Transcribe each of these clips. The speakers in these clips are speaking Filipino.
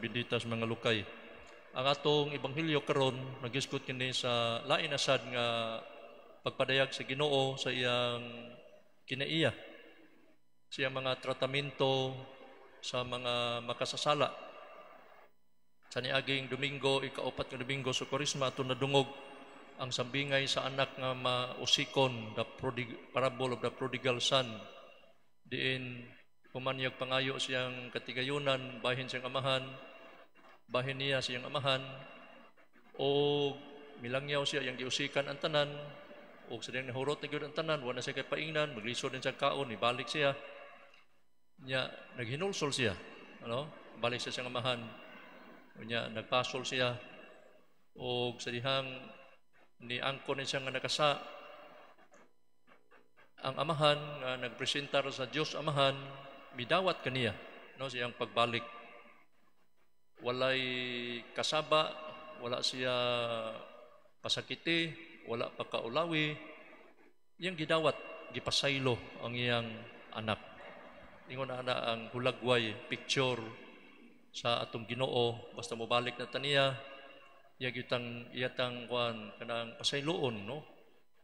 nagbindita sa mga lukay. Ang atong ebanghelyo karon nagisgot kini sa lain asad nga pagpadayag sa Ginoo sa iyang kinaiya, sa iyang mga tratamento sa mga makasasala. Sa niaging Domingo, ikaupat nga Domingo sa Kwaresma, ato nadungog ang sambingay sa anak nga mausikon, the parable of the prodigal son. Diin humanyag pangayo siyang katigayunan, bahin siyang amahan, bahin niya siyang amahan, o milangyaw siya yang giusikan ang tanan, o sa diyang nahurot na gyud ang tanan, wala siya kay paingnan, maglisod din siya kaon, ibalik siya. Nya naghinulsol siya, balik siya siyang amahan. Nya nagpasol siya, o sa dihang ni angkon niya nga nakasa, ang amahan nga nagpresentar sa Dios amahan, midawat kaniya siyang pagbalik. Walay kasaba, wala siya pasakiti, wala pagkaulawi. Iyang gidawat, gipasaylo ang iyang anak. Ingon na ang hulagway picture sa atong Ginoo, basta mobalik na taniya, iyatang kanang pasayloon,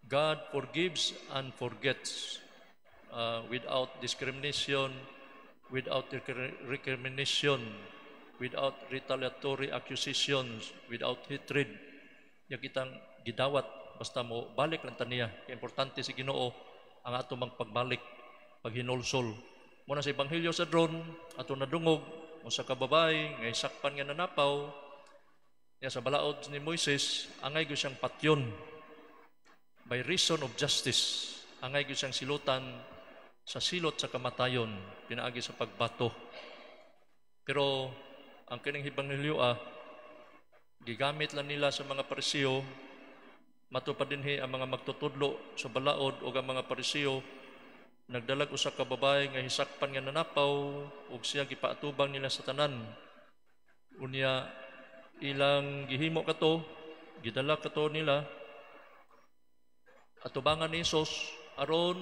God forgives and forgets without discrimination, without recrimination, without retaliatory accusations, without hatred. Kitang gidawat basta mo balik lang taniya. Importante si Ginoo ang ato mang pagbalik, paghinulsol. Muna sa ebanghelyo sa dron, ato nadungog sa kababay ngay sakpan nga nanapaw niya sa balaod ni Moises, angay gyud siyang patyon by reason of justice. Angay gyud siyang silutan sa silot sa kamatayon pinaagi sa pagbato. Pero ang kining ebanghelyo gigamit lang nila sa mga Parisiyo, matupad dinhi ang mga magtutudlo sa balaod o ang mga Parisiyo nagdalag usa ka babae nga hisakpan nga nanapaw ug siya gipaatubang nila sa tanan. Unya ilang gihimo kato, gidala kato nila atubangan ni Hesus aron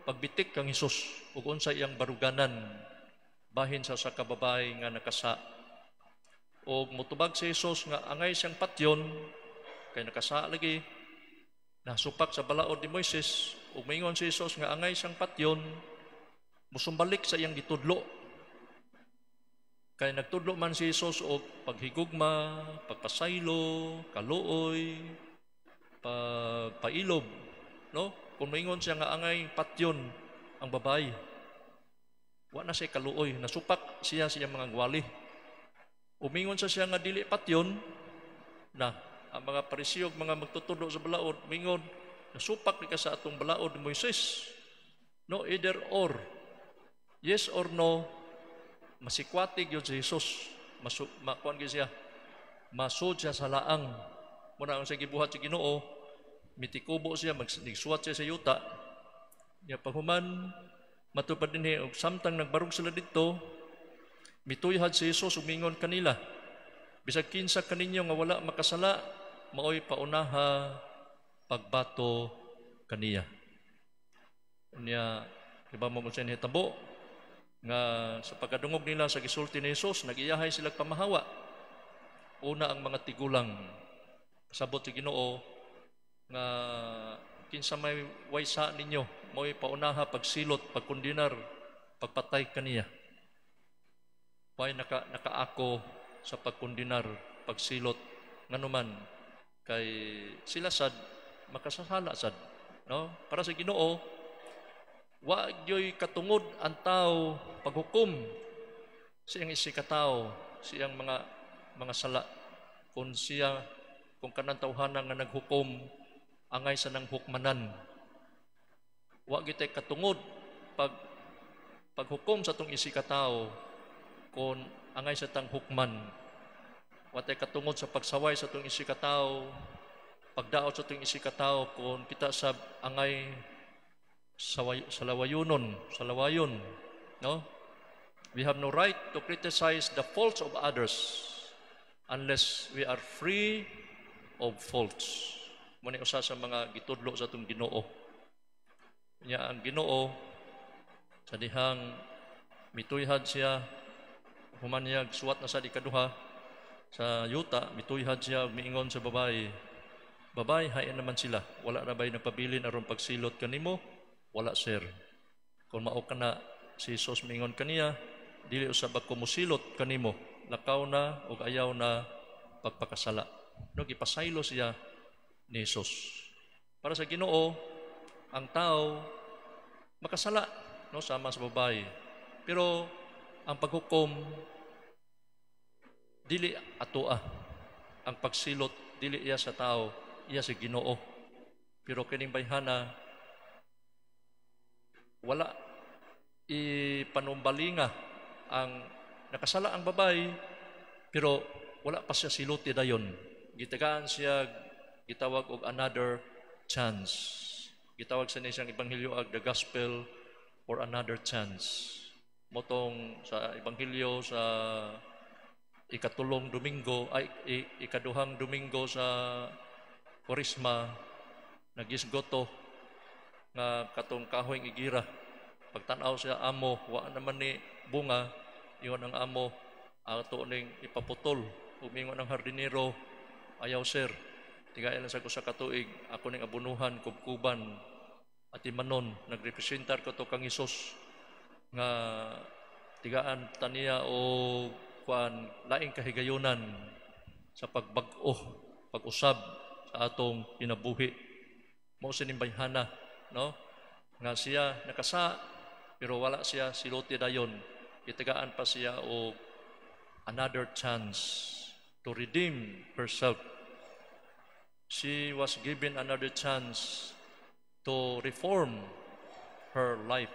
pagbitik kang Hesus ug unsa iyang baruganan bahin sa ka babae nga nakasa. O mutubag si Hesus nga angay siyang patyon kay nakasa lagi, nasupak sa balaod ni Moises. Ug maingon si Hesus nga angay siyang patyon, musumbalik sa iyang gitudlo. Kay nagtudlo man si Hesus og paghigugma, pagpasaylo, kaluoy, pagpailob, Kung maingon siya nga angay patyon ang babae, wa na siya kaluoy, nasupak siya mga gwali. Umingon siya nga dili patyon na ang mga Parisiyo mga magtutudlo sa balaod, mingon nasupak ni ka sa atong balaod ni Moises. No, either or. Yes or no, masikwatig yun si Jesus. Makuan siya. Masud siya sa laang. Muna ang siya gibuhat si Ginoo, mitikubo siya, magsuwat siya sa yuta. Niya paghuman, matupad din og samtang nagbarog sila dito, mituyhad si Jesus umingon kanila. Bisag kinsa kaninyo nga wala makasala, maoy paunaha pagbato kaniya. Unya, iba mo siya nitabo nga sa pagkadungog nila sa gisulti ni Jesus, nagiyahay sila pamahawa. Una ang mga tigulang, sabot si Ginoo nga kinsa may waysa ninyo, maoy paunaha pagsilot, pagkundinar, pagpatay kaniya. Way nakaako sa pagkundinar, pagsilot, nganuman kay sila sad makasasala sad, para sa Ginoo wa gyoy katungod ang tao paghukom siyang isikataw, siyang mga sala kung kanang tawhanan nga naghukom angay sa nang hukmanan. Wa gyud katungod paghukom sa tong isikataw kung angay sa tang hukman. Wa tay katungod sa pagsaway sa tong isikataw, pagdaot sa tong isikataw kung kita sa angay sa lawayon, We have no right to criticize the faults of others unless we are free of faults. Muna usa sa mga gitudlo sa itong Ginoo. Ang Ginoo, sa dihang mituyhad siya, human niya suwat na sa ikaduha sa yuta, mituyhad siya miingon sa babae, babae, hain naman sila, wala na ba'y napabilin aron pagsilot kanimo? Wala, sir. Kung mao ka na, si Jesus miingon kaniya, dili usab ako musilot kanimo, lakaw na o ayaw na pagpakasala. No, gipasaylo siya ni Jesus. Para sa Ginoo, ang tao makasala, no, sama sa babae. Pero ang paghukom dili atoa. Ang pagsilot dili iya sa tao, iya sa Ginoo. Pero kining bayhana wala ipanumbalinga ang nakasala ang babae, pero wala pa siya siluti dayon. Gitagaan siya, gitawag og another chance. Gitawag sa siyang ebanghelyo ag the gospel for another chance. Motong sa ebanghelyo sa ikatulong Domingo, ay ikaduhang Domingo sa Korisma, nagisgoto nga katong kahoy ng igira. Pagtanaw siya amo, wa naman ni bunga, iyon ang amo, ato ning ipaputol. Umingon ang hardinero, ayaw sir, tigayan lang sa ko sa katuig, ako ning abunuhan, kubkuban, at imanon, nagrepresentar ko to kang Isos, nga tigaan taniya o kuan laing kahigayunan sa pagbag-o, pag-usab sa atong kinabuhi. Mao sinimbayhana, no? Nga siya nakasa pero wala siya siluti dayon. Itigaan pa siya o another chance to redeem herself. She was given another chance to reform her life.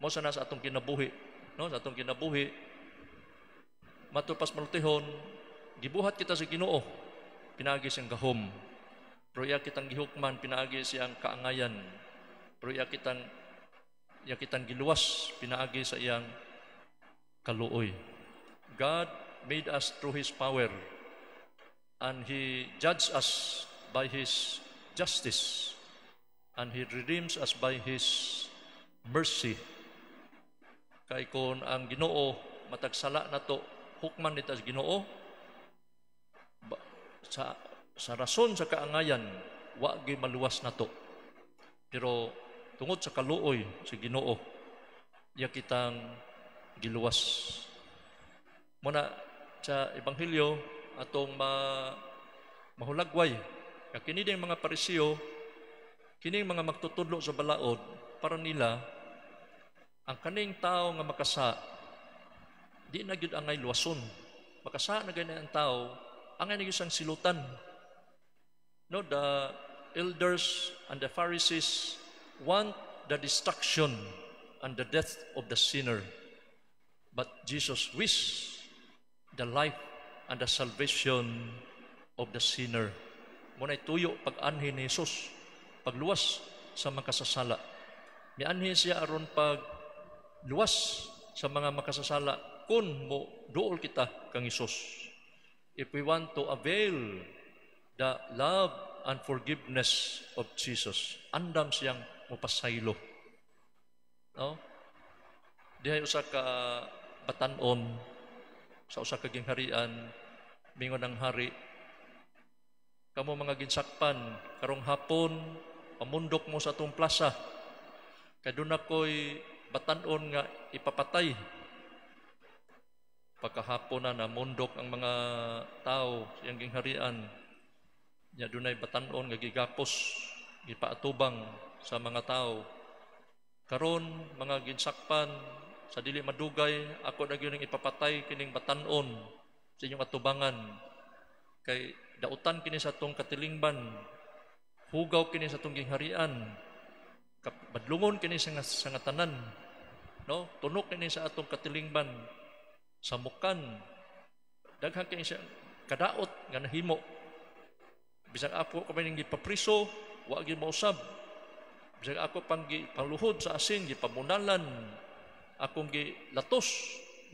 Mao sa nasa atong kinabuhi, no? Sa atong kinabuhi matupas malutihon, gibuhat kita sa Ginoo, pinaagi siyang gahom. Pero iya kitang gihukman, pinaagi siyang kaangayan. Pero iya kitang giluwas, pinaagi sa iyang kaluoy. God made us through His power, and He judged us by His justice, and He redeems us by His mercy. Kay kung ang Ginoo matagsala na to, hukman nito sa Ginoo sa rason sa kaangayan, wa gyud maluwas nato. Pero tungod sa kaluoy sa Ginoo, iya kitang giluwas. Muna sa ebanghelyo atong mahulagway, kini ding mga Parisiyo, kining mga magtutudlo sa balaod, para nila ang kaning tao nga makasa di na gyud angay luwason. Makasa na ganyan ang tao, angay na gyud sang silutan. No, the elders and the Pharisees want the destruction and the death of the sinner. But Jesus wished the life and the salvation of the sinner. Muna'y tuyo pag-anhi ni Jesus, pagluwas sa makasasala. Mianhi siya aron pagluwas sa mga makasasala kun mo duol kita kang Isus. If we want to avail the love and forgiveness of Jesus, andam siyang mapasaylo. No? Dihay usa ka batanon sa usa ka gingharian, mingon ang hari, kamo mga ginsakpan, karong hapon pamundok mo sa atong plaza. Kay doon ako'y batanon nga ipapatay. Pagkahapon na namundok ang mga tao sa iyang gingharian, niya dunay batanon nga gigapos, gipaatubang sa mga tao. Karon mga ginsakpan, sa dili madugay, ako na gyud ipapatay kining batanon sa inyong atubangan. Kay dautan kini sa atong katilingban, hugaw kini sa atong gingharian, badlungon kini sa tanan, no? Tunok kini sa atong katilingban, samukan, daghan kini siya kadaot nga nahimo. Bisag ako ka ning gipapriso, wa gyud mausab. Bisag ako pangluhod sa asin, gipamunalan, akong gilatos,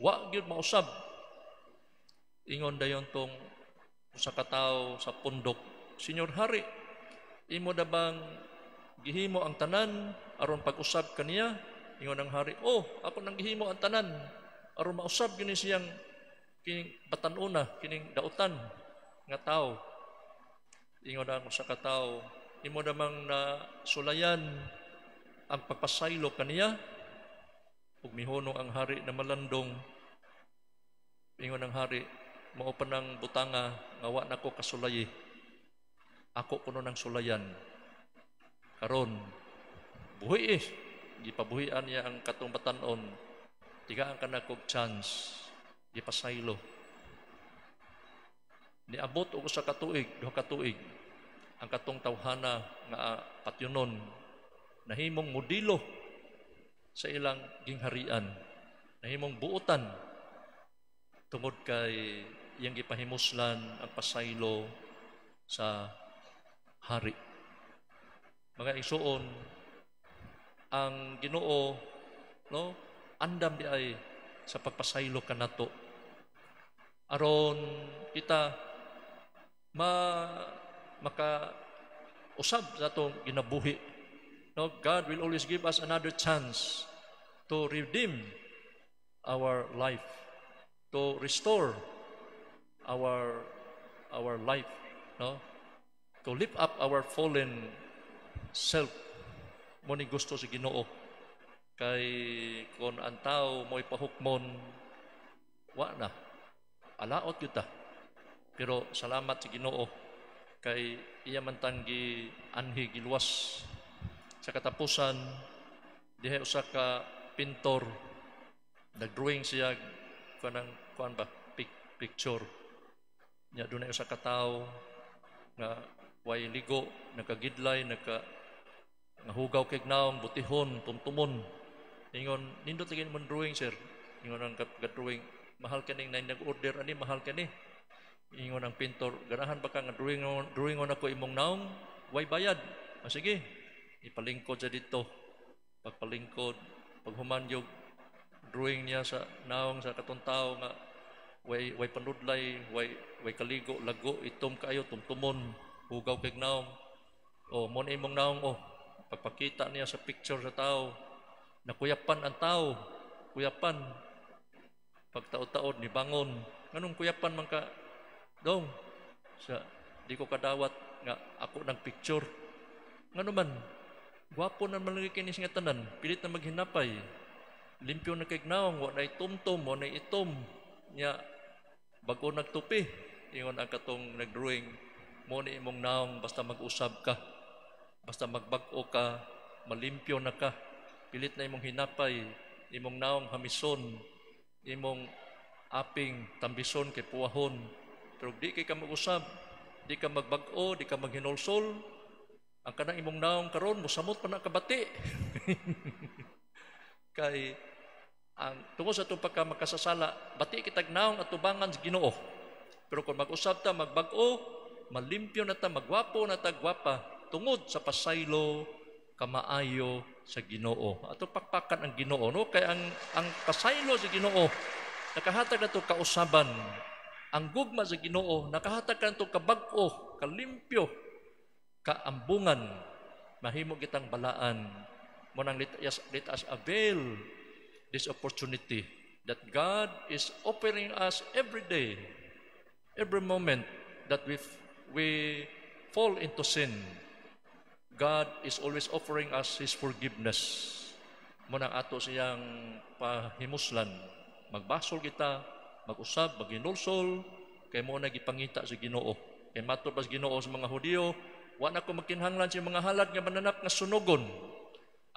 wa gyud mausab. Ingon dayon tong usa ka tawo sa pundok, Senyor Hari, imo na bang gihimo ang tanan aron pag-usab kaniya? Ingon ang hari, oh, ako nang gihimo ang tanan aron mausab kini siyang kining batanuna, kining dautan nga tao. Ingon ang usa ka tawo, imo namang na sulayan ang pagpasaylo kaniya ug mihunong ang hari na malandong. Ingon ang hari, mao pa nang butanga nga wa nako kasulayi. Ako kuno nang sulayan. Karon buhi gipabuhian niya ang katong batan-on. Tigaan ka na kog chance gipasaylo. Niabot og usa ka tuig, duha ka tuig ang katong tawhana nga patyunon nahimong modelo sa ilang gingharian, nahimong buotan tungod kay iyang gipahimuslan ang pasaylo sa hari. Mga igsoon, ang Ginoo no andam di ay sa pagpasaylo kanato aron kita maka usab sa atong ginabuhi. No, God will always give us another chance to redeem our life, to restore our life, no? To lift up our fallen self. Mo ni gusto si Ginoo. Kay kung ang tao mo'y pahukmon, wa na. Alaot yun ta. Pero salamat si Ginoo kay iya man tanggi anhi giluwas sa katapusan diha usa ka pintor nagdrawing siya kanang kuan ba picture nya dunay usa ka tawo nga way ligo nagagidlay nahugaw kay naong butihon tumtumon ingon nindot lagi man drawing sir ingon ang drawing mahal kaning nag-order ani mahal kani. Ingon ang pintor, ganahan ba ka nga drawing ako imong naong, way bayad. Sige, ipalingkod sa dito. Pagpalingkod, paghuman yung drawing niya sa naong sa katong tao nga way panudlay, way kaligo, lago, itom kayo, tumtumon, hugaw kay naong. Mo na imong naong, pagpakita niya sa picture sa tao, nakuyapan ang tao, kuyapan. Pagtaod-taod ni bangon, nganong kuyapan man ka dong sa di ko kadawat nga ako nang picture ngano man gwapo na malagi kini nga tanan pilit na maghinapay limpyo na kay gnaong wa nay tumtom wa nay itom nya bag-o nagtupi ingon ang katong nagdrawing mo ni imong naong basta mag-usab ka basta magbag-o ka malimpyo na ka pilit na imong hinapay imong naong hamison imong aping tambison kay puwahon. Pero di kay ka mag-usab, di ka magbag-o, di ka maghinulsol. Ang kanang imong naong karon mosamot pa na kabati. Kay ang tungod sa itong pagka magkasasala, bati kitag naong at tubangan sa Ginoo. Pero kung mag-usab ta, magbag-o, malimpyo na ta, magwapo na ta, gwapa, tungod sa pasaylo, kamaayo sa Ginoo. Ato pakpakan ang Ginoo, no? Kay ang pasaylo sa Ginoo, nakahatag na ito kausaban. Ang gugma sa Ginoo nakahatag kanto kabag-o, kalimpyo, kaambungan, mahimo kitang balaan. Mo nang let us avail this opportunity that God is offering us every day, every moment that we fall into sin. God is always offering us His forgiveness. Mo nang ato siyang pahimuslan, magbasol kita, mag-usab, maghinulsol, kay mo na gipangita sa Ginoo. Kay matud pa sa Ginoo sa mga Hudiyo, wa na ko magkinahanglan sa mga halad nga mananap nga sunugon.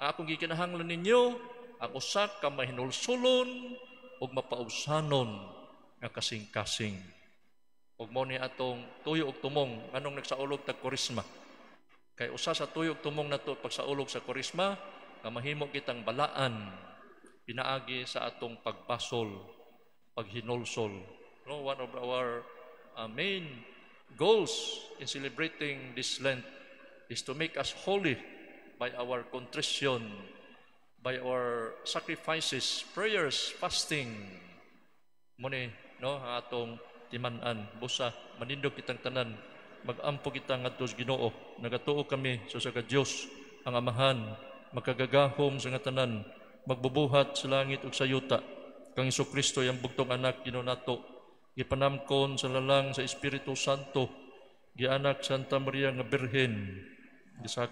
Akong gikinahanglan ninyo, ang usa ka mahinulsulon ug mapaubsanon nga kasing-kasing. Ug mo ni atong tuyo ug tumong nganong nagsaulog tag Korisma. Kay usa sa tuyo ug tumong nato pagsaulog sa Korisma nga mahimo kitang balaan pinaagi sa atong pagbasol, paghinulsol. No, one of our main goals in celebrating this Lent is to make us holy by our contrition, by our sacrifices, prayers, fasting. Muni, no, atong timan-an, busa, manindog kitang tanan, mag-ampo kita ngadto sa Ginoo, nagatuo kami sa ka Dios ang Amahan, magkagagahom sa nga tanan, magbubuhat sa langit ug sa yuta, kang Kristo yang bugtong anak Ginoo nato, gipanamkon sa lalang sa Espiritu Santo, gianak Santa Maria nga Birhen, gisakit